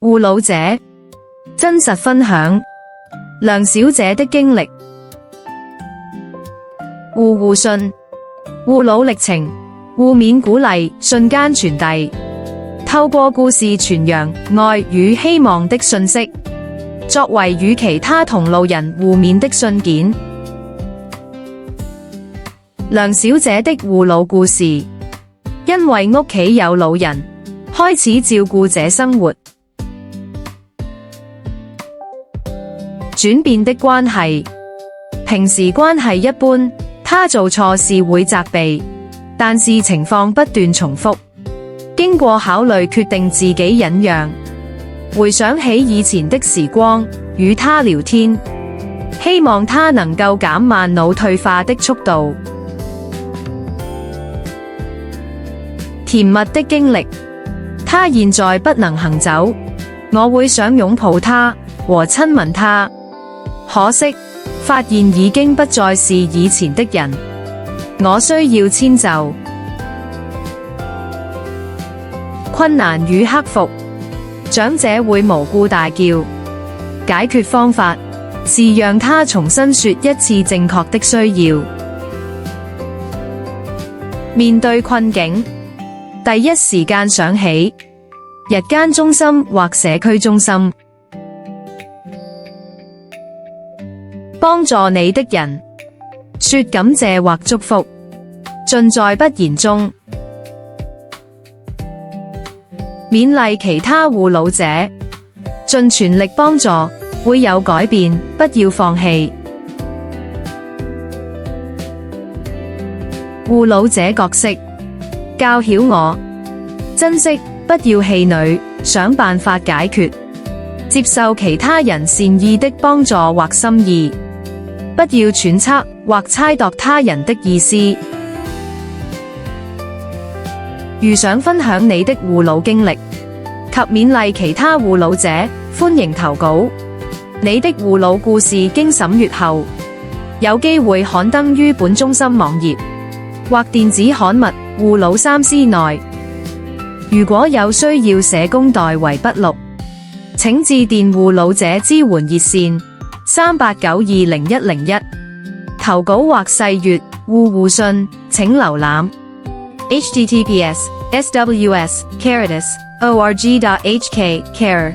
護老者真實分享梁小姐的經歷。護信，護老歷程，互勉鼓勵，瞬間傳遞，透過故事傳揚愛與希望的訊息，作為與其他同路人互勉的信件。梁小姐的護老故事，因為屋企有老人，開始照顧者生活。轉變的關係，平時關係一般，他做錯事會責備，但是情況不斷重複。經過考慮決定自己忍讓，回想起以前的時光，與他聊天，希望他能夠減慢腦退化的速度。甜蜜的經歷，他現在不能行走，我會想擁抱他和親吻他，可惜發現已經不再是以前的人，我需要遷就。困難與克服，長者會無故大叫，解決方法是讓他重新說一次正確的需要。面對困境，第一時間想起日間中心或社區中心，幫助你的人，說感謝或祝福，盡在不言中。勉勵其他護老者，盡全力幫助，會有改變，不要放棄。護老者角色，教曉我珍惜，不要氣餒，想辦法解決，接受其他人善意的幫助或心意，不要揣測或猜度他人的意思。如想分享你的護老經歷及勉勵其他護老者，歡迎投稿。你的護老故事經審閱後，有機會刊登於本中心網頁或電子刊物《護老三思》內。如果有需要社工代為筆錄，請致電護老者支援熱線389200101。投稿或細閱護信，請瀏覽 https://sws.org.hk/care